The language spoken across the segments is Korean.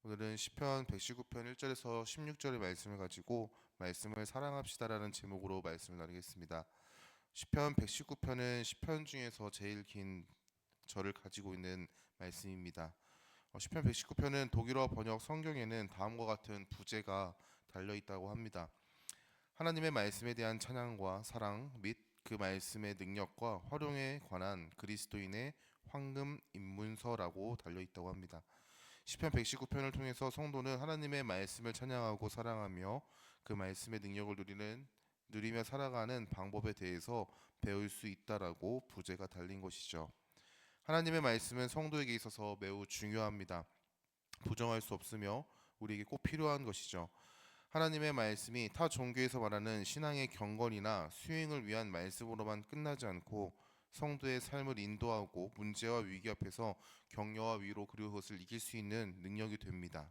오늘은 시편 119편 1절에서 16절의 말씀을 가지고 말씀을 사랑합시다라는 제목으로 말씀을 나누겠습니다. 시편 119편은 시편 중에서 제일 긴 절을 가지고 있는 말씀입니다. 시편 119편은 독일어 번역 성경에는 다음과 같은 부제가 달려 있다고 합니다. 하나님의 말씀에 대한 찬양과 사랑 및 그 말씀의 능력과 활용에 관한 그리스도인의 황금 입문서라고 달려 있다고 합니다. 시편 119편을 통해서 성도는 하나님의 말씀을 찬양하고 사랑하며 그 말씀의 능력을 누리며 살아가는 방법에 대해서 배울 수 있다라고 부제가 달린 것이죠. 하나님의 말씀은 성도에게 있어서 매우 중요합니다. 부정할 수 없으며 우리에게 꼭 필요한 것이죠. 하나님의 말씀이 타 종교에서 말하는 신앙의 경건이나 수행을 위한 말씀으로만 끝나지 않고 성도의 삶을 인도하고 문제와 위기 앞에서 격려와 위로 그리고 그것을 이길 수 있는 능력이 됩니다.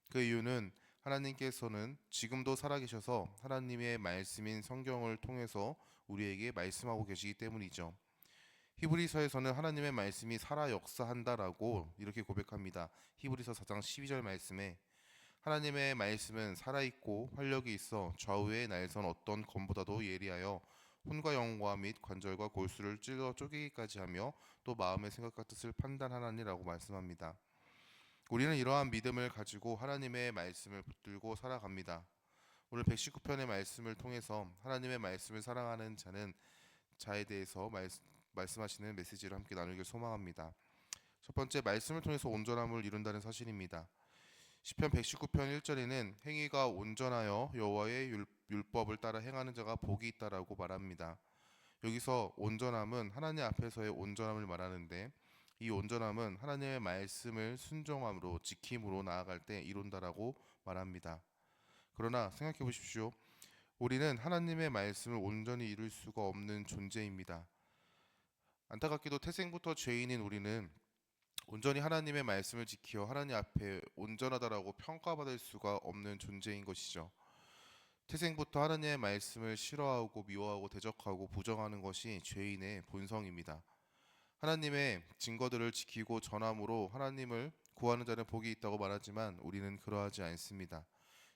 그 이유는 하나님께서는 지금도 살아계셔서 하나님의 말씀인 성경을 통해서 우리에게 말씀하고 계시기 때문이죠. 히브리서에서는 하나님의 말씀이 살아 역사한다라고 이렇게 고백합니다. 히브리서 4장 12절 말씀에 하나님의 말씀은 살아있고 활력이 있어 좌우의 날선 어떤 검보다도 예리하여 혼과 영과 및 관절과 골수를 찔러 쪼개기까지 하며 또 마음의 생각과 뜻을 판단하나니라고 말씀합니다. 우리는 이러한 믿음을 가지고 하나님의 말씀을 붙들고 살아갑니다. 오늘 119편의 말씀을 통해서 하나님의 말씀을 사랑하는 자에 대해서 말씀하시는 메시지를 함께 나누길 소망합니다. 첫 번째, 말씀을 통해서 온전함을 이룬다는 사실입니다. 시편 119편 1절에는 행위가 온전하여 여호와의 율법을 따라 행하는 자가 복이 있다라고 말합니다. 여기서 온전함은 하나님 앞에서의 온전함을 말하는데 이 온전함은 하나님의 말씀을 순종함으로 지킴으로 나아갈 때 이룬다라고 말합니다. 그러나 생각해 보십시오. 우리는 하나님의 말씀을 온전히 이룰 수가 없는 존재입니다. 안타깝게도 태생부터 죄인인 우리는 온전히 하나님의 말씀을 지켜 하나님 앞에 온전하다라고 평가받을 수가 없는 존재인 것이죠. 태생부터 하나님의 말씀을 싫어하고 미워하고 대적하고 부정하는 것이 죄인의 본성입니다. 하나님의 증거들을 지키고 전함으로 하나님을 구하는 자는 복이 있다고 말하지만 우리는 그러하지 않습니다.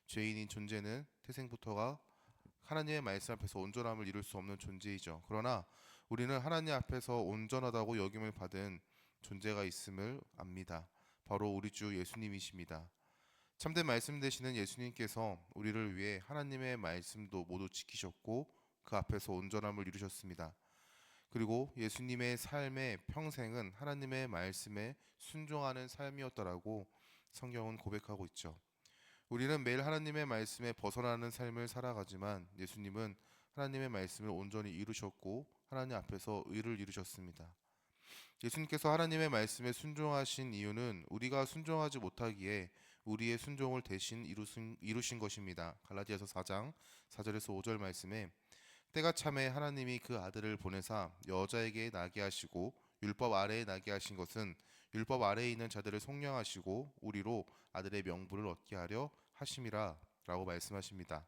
죄인인 존재는 태생부터가 하나님의 말씀 앞에서 온전함을 이룰 수 없는 존재이죠. 그러나 우리는 하나님 앞에서 온전하다고 여김을 받은 존재가 있음을 압니다. 바로 우리 주 예수님이십니다. 참된 말씀 되시는 예수님께서 우리를 위해 하나님의 말씀도 모두 지키셨고 그 앞에서 온전함을 이루셨습니다. 그리고 예수님의 삶의 평생은 하나님의 말씀에 순종하는 삶이었다라고 성경은 고백하고 있죠. 우리는 매일 하나님의 말씀에 벗어나는 삶을 살아가지만 예수님은 하나님의 말씀을 온전히 이루셨고 하나님 앞에서 의를 이루셨습니다. 예수님께서 하나님의 말씀에 순종하신 이유는 우리가 순종하지 못하기에 우리의 순종을 대신 이루신 것입니다. 갈라디아서 4장 4절에서 5절 말씀에 때가 참에 하나님이 그 아들을 보내사 여자에게 나게 하시고 율법 아래에 나게 하신 것은 율법 아래에 있는 자들을 속량하시고 우리로 아들의 명분을 얻게 하려 하심이라 라고 말씀하십니다.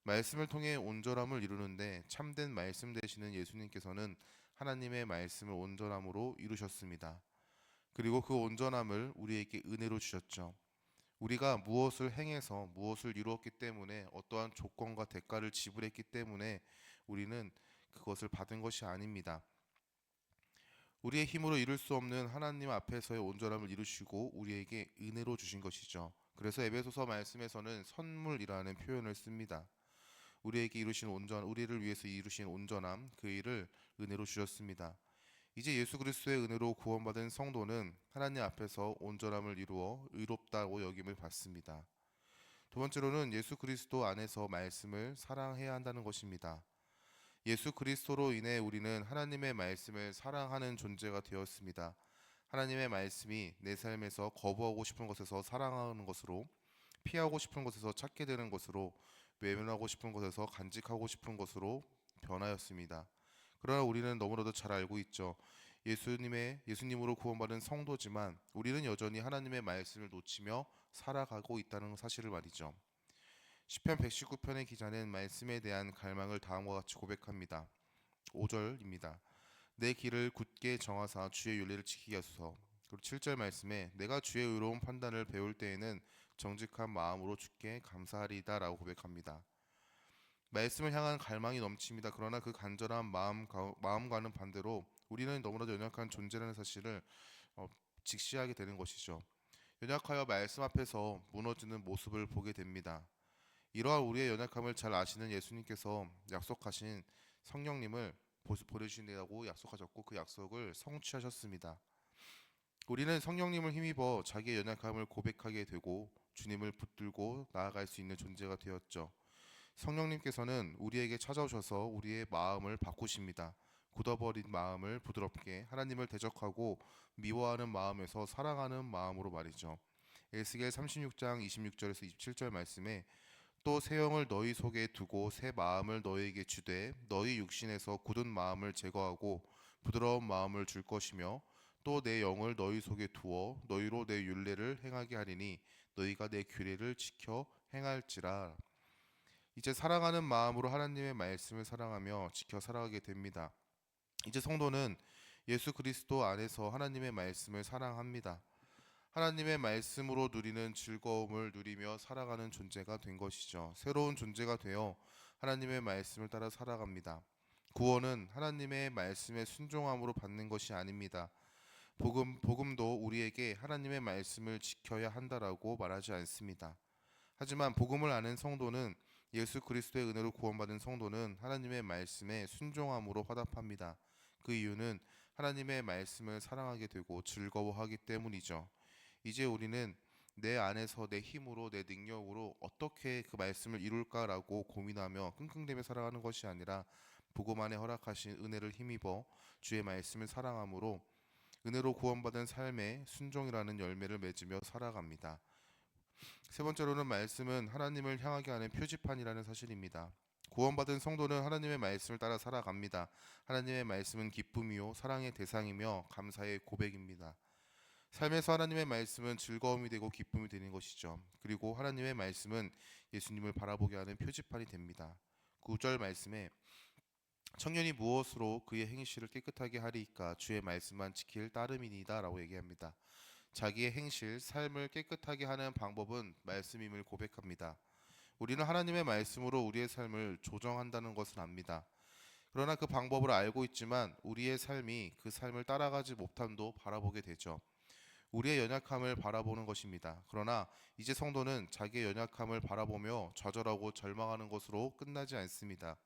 말씀을 통해 온전함을 이루는데 참된 말씀 되시는 예수님께서는 하나님의 말씀을 온전함으로 이루셨습니다. 그리고 그 온전함을 우리에게 은혜로 주셨죠. 우리가 무엇을 행해서 무엇을 이루었기 때문에 어떠한 조건과 대가를 지불했기 때문에 우리는 그것을 받은 것이 아닙니다. 우리의 힘으로 이룰 수 없는 하나님 앞에서의 온전함을 이루시고 우리에게 은혜로 주신 것이죠. 그래서 에베소서 말씀에서는 선물이라는 표현을 씁니다. 우리를 위해서 이루신 온전함, 그 일을 은혜로 주셨습니다. 이제 예수 그리스도의 은혜로 구원받은 성도는 하나님 앞에서 온전함을 이루어 의롭다고 여김을 받습니다. 두 번째로는 예수 그리스도 안에서 말씀을 사랑해야 한다는 것입니다. 예수 그리스도로 인해 우리는 하나님의 말씀을 사랑하는 존재가 되었습니다. 하나님의 말씀이 내 삶에서 거부하고 싶은 것에서 사랑하는 것으로, 피하고 싶은 것에서 찾게 되는 것으로, 외면하고 싶은 것에서 간직하고 싶은 것으로 변하였습니다. 그러나 우리는 너무나도 잘 알고 있죠. 예수님으로 구원받은 성도지만 우리는 여전히 하나님의 말씀을 놓치며 살아가고 있다는 사실을 말이죠. 시편 119편의 기자는 말씀에 대한 갈망을 다음과 같이 고백합니다. 5절입니다. 내 길을 굳게 정하사 주의 윤례를 지키게 하소서. 그리고 7절 말씀에 내가 주의 의로운 판단을 배울 때에는 정직한 마음으로 주께 감사하리이다라고 고백합니다. 말씀을 향한 갈망이 넘칩니다. 그러나 그 간절한 마음과는 반대로 우리는 너무나도 연약한 존재라는 사실을 어, 직시하게 되는 것이죠. 연약하여 말씀 앞에서 무너지는 모습을 보게 됩니다. 이러한 우리의 연약함을 잘 아시는 예수님께서 약속하신 성령님을 보내주신다고 약속하셨고 그 약속을 성취하셨습니다. 우리는 성령님을 힘입어 자기의 연약함을 고백하게 되고 주님을 붙들고 나아갈 수 있는 존재가 되었죠. 성령님께서는 우리에게 찾아오셔서 우리의 마음을 바꾸십니다. 굳어버린 마음을 부드럽게 하나님을 대적하고 미워하는 마음에서 사랑하는 마음으로 말이죠. 에스겔 36장 26절에서 27절 말씀에 또 새 영을 너희 속에 두고 새 마음을 너희에게 주되 너희 육신에서 굳은 마음을 제거하고 부드러운 마음을 줄 것이며 또 내 영을 너희 속에 두어 너희로 내 율례를 행하게 하리니 너희가 내 규례를 지켜 행할지라. 이제 사랑하는 마음으로 하나님의 말씀을 사랑하며 지켜 살아가게 됩니다. 이제 성도는 예수 그리스도 안에서 하나님의 말씀을 사랑합니다. 하나님의 말씀으로 누리는 즐거움을 누리며 살아가는 존재가 된 것이죠. 새로운 존재가 되어 하나님의 말씀을 따라 살아갑니다. 구원은 하나님의 말씀에 순종함으로 받는 것이 아닙니다. 복음도 우리에게 하나님의 말씀을 지켜야 한다라고 말하지 않습니다. 하지만 복음을 아는 성도는 예수 그리스도의 은혜로 구원받은 성도는 하나님의 말씀에 순종함으로 화답합니다. 그 이유는 하나님의 말씀을 사랑하게 되고 즐거워하기 때문이죠. 이제 우리는 내 안에서 내 힘으로 내 능력으로 어떻게 그 말씀을 이룰까라고 고민하며 끙끙대며 살아가는 것이 아니라 복음 안에 허락하신 은혜를 힘입어 주의 말씀을 사랑함으로 은혜로 구원받은 삶의 순종이라는 열매를 맺으며 살아갑니다. 세 번째로는 말씀은 하나님을 향하게 하는 표지판이라는 사실입니다. 구원받은 성도는 하나님의 말씀을 따라 살아갑니다. 하나님의 말씀은 기쁨이요 사랑의 대상이며 감사의 고백입니다. 삶에서 하나님의 말씀은 즐거움이 되고 기쁨이 되는 것이죠. 그리고 하나님의 말씀은 예수님을 바라보게 하는 표지판이 됩니다. 9절 말씀에 청년이 무엇으로 그의 행실을 깨끗하게 하리이까 주의 말씀만 지킬 따름이니이다 라고 얘기합니다. 자기의 행실, 삶을 깨끗하게 하는 방법은 말씀임을 고백합니다. 우리는 하나님의 말씀으로 우리의 삶을 조정한다는 것을 압니다. 그러나 그 방법을 알고 있지만 우리의 삶이 그 삶을 따라가지 못함도 바라보게 되죠. 우리의 연약함을 바라보는 것입니다. 그러나 이제 성도는 자기의 연약함을 바라보며 좌절하고 절망하는 것으로 끝나지 않습니다.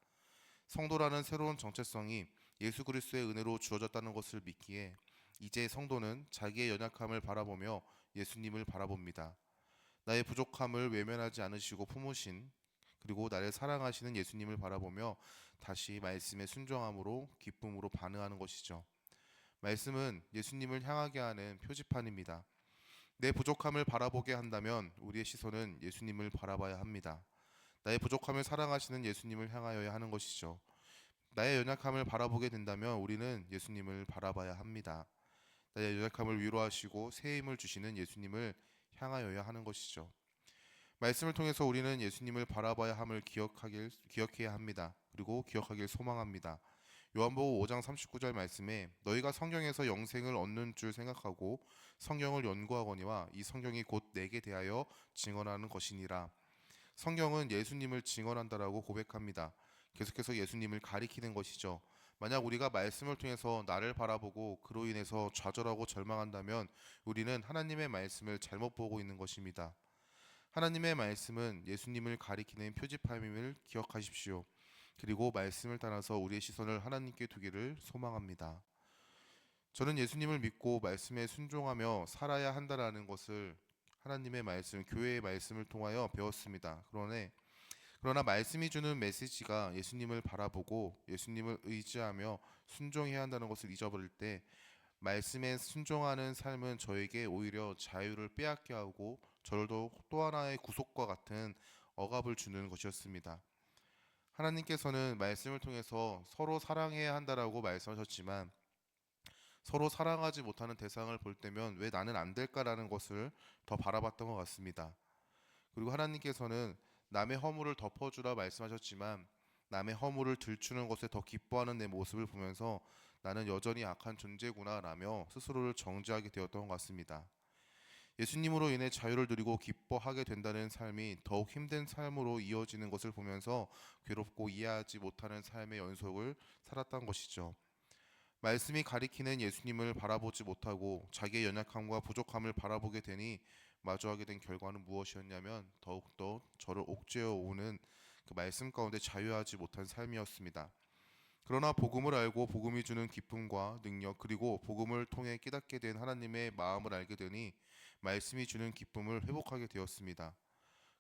성도라는 새로운 정체성이 예수 그리스도의 은혜로 주어졌다는 것을 믿기에 이제 성도는 자기의 연약함을 바라보며 예수님을 바라봅니다. 나의 부족함을 외면하지 않으시고 품으신 그리고 나를 사랑하시는 예수님을 바라보며 다시 말씀에 순종함으로 기쁨으로 반응하는 것이죠. 말씀은 예수님을 향하게 하는 표지판입니다. 내 부족함을 바라보게 한다면 우리의 시선은 예수님을 바라봐야 합니다. 나의 부족함을 사랑하시는 예수님을 향하여야 하는 것이죠. 나의 연약함을 바라보게 된다면 우리는 예수님을 바라봐야 합니다. 나의 연약함을 위로하시고 새 힘을 주시는 예수님을 향하여야 하는 것이죠. 말씀을 통해서 우리는 예수님을 바라봐야 함을 기억해야 합니다. 그리고 기억하길 소망합니다. 요한복음 5장 39절 말씀에 너희가 성경에서 영생을 얻는 줄 생각하고 성경을 연구하거니와 이 성경이 곧 내게 대하여 증언하는 것이니라. 성경은 예수님을 증언한다라고 고백합니다. 계속해서 예수님을 가리키는 것이죠. 만약 우리가 말씀을 통해서 나를 바라보고 그로 인해서 좌절하고 절망한다면 우리는 하나님의 말씀을 잘못 보고 있는 것입니다. 하나님의 말씀은 예수님을 가리키는 표지판임을 기억하십시오. 그리고 말씀을 따라서 우리의 시선을 하나님께 두기를 소망합니다. 저는 예수님을 믿고 말씀에 순종하며 살아야 한다라는 것을 하나님의 말씀, 교회의 말씀을 통하여 배웠습니다. 그러나 말씀이 주는 메시지가 예수님을 바라보고 예수님을 의지하며 순종해야 한다는 것을 잊어버릴 때 말씀에 순종하는 삶은 저에게 오히려 자유를 빼앗게 하고 저를 또 하나의 구속과 같은 억압을 주는 것이었습니다. 하나님께서는 말씀을 통해서 서로 사랑해야 한다라고 말씀하셨지만 서로 사랑하지 못하는 대상을 볼 때면 왜 나는 안 될까라는 것을 더 바라봤던 것 같습니다. 그리고 하나님께서는 남의 허물을 덮어주라 말씀하셨지만 남의 허물을 들추는 것에 더 기뻐하는 내 모습을 보면서 나는 여전히 악한 존재구나 라며 스스로를 정죄하게 되었던 것 같습니다. 예수님으로 인해 자유를 누리고 기뻐하게 된다는 삶이 더욱 힘든 삶으로 이어지는 것을 보면서 괴롭고 이해하지 못하는 삶의 연속을 살았던 것이죠. 말씀이 가리키는 예수님을 바라보지 못하고 자기의 연약함과 부족함을 바라보게 되니 마주하게 된 결과는 무엇이었냐면 더욱더 저를 옥죄어 오는 그 말씀 가운데 자유하지 못한 삶이었습니다. 그러나 복음을 알고 복음이 주는 기쁨과 능력 그리고 복음을 통해 깨닫게 된 하나님의 마음을 알게 되니 말씀이 주는 기쁨을 회복하게 되었습니다.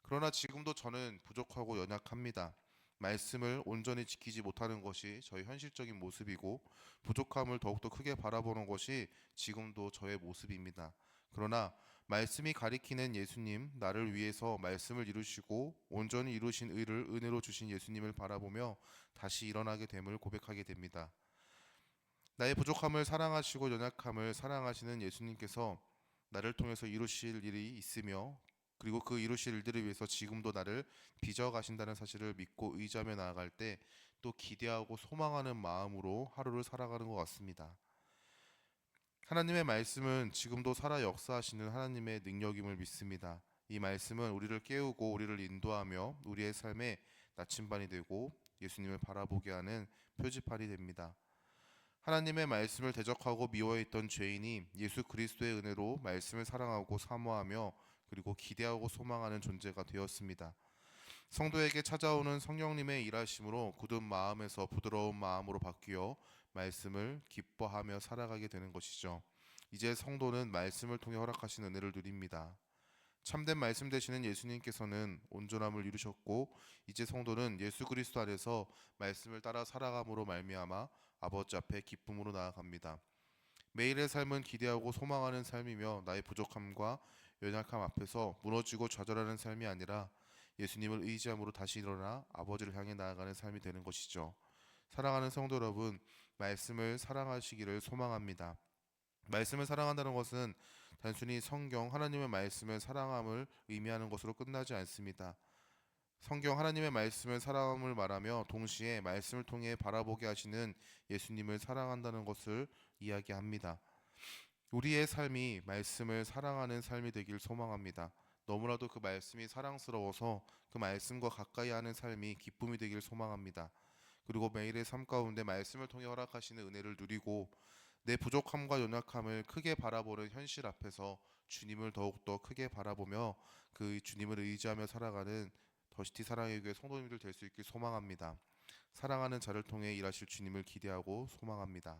그러나 지금도 저는 부족하고 연약합니다. 말씀을 온전히 지키지 못하는 것이 저의 현실적인 모습이고 부족함을 더욱더 크게 바라보는 것이 지금도 저의 모습입니다. 그러나 말씀이 가리키는 예수님, 나를 위해서 말씀을 이루시고 온전히 이루신 의를 은혜로 주신 예수님을 바라보며 다시 일어나게 됨을 고백하게 됩니다. 나의 부족함을 사랑하시고 연약함을 사랑하시는 예수님께서 나를 통해서 이루실 일이 있으며 그리고 그 이루실 일들을 위해서 지금도 나를 빚어 가신다는 사실을 믿고 의지하며 나아갈 때 또 기대하고 소망하는 마음으로 하루를 살아가는 것 같습니다. 하나님의 말씀은 지금도 살아 역사하시는 하나님의 능력임을 믿습니다. 이 말씀은 우리를 깨우고 우리를 인도하며 우리의 삶에 나침반이 되고 예수님을 바라보게 하는 표지판이 됩니다. 하나님의 말씀을 대적하고 미워했던 죄인이 예수 그리스도의 은혜로 말씀을 사랑하고 사모하며 그리고 기대하고 소망하는 존재가 되었습니다. 성도에게 찾아오는 성령님의 일하심으로 굳은 마음에서 부드러운 마음으로 바뀌어 말씀을 기뻐하며 살아가게 되는 것이죠. 이제 성도는 말씀을 통해 허락하신 은혜를 누립니다. 참된 말씀 되시는 예수님께서는 온전함을 이루셨고 이제 성도는 예수 그리스도 안에서 말씀을 따라 살아감으로 말미암아 아버지 앞에 기쁨으로 나아갑니다. 매일의 삶은 기대하고 소망하는 삶이며 나의 부족함과 연약함 앞에서 무너지고 좌절하는 삶이 아니라 예수님을 의지함으로 다시 일어나 아버지를 향해 나아가는 삶이 되는 것이죠. 사랑하는 성도 여러분, 말씀을 사랑하시기를 소망합니다. 말씀을 사랑한다는 것은 단순히 성경 하나님의 말씀을 사랑함을 의미하는 것으로 끝나지 않습니다. 성경 하나님의 말씀을 사랑함을 말하며 동시에 말씀을 통해 바라보게 하시는 예수님을 사랑한다는 것을 이야기합니다. 우리의 삶이 말씀을 사랑하는 삶이 되길 소망합니다. 너무나도 그 말씀이 사랑스러워서 그 말씀과 가까이 하는 삶이 기쁨이 되길 소망합니다. 그리고 매일의 삶 가운데 말씀을 통해 허락하시는 은혜를 누리고 내 부족함과 연약함을 크게 바라보는 현실 앞에서 주님을 더욱더 크게 바라보며 그 주님을 의지하며 살아가는 더시티 사랑의 교회 성도님들 될 수 있길 소망합니다. 사랑하는 자를 통해 일하실 주님을 기대하고 소망합니다.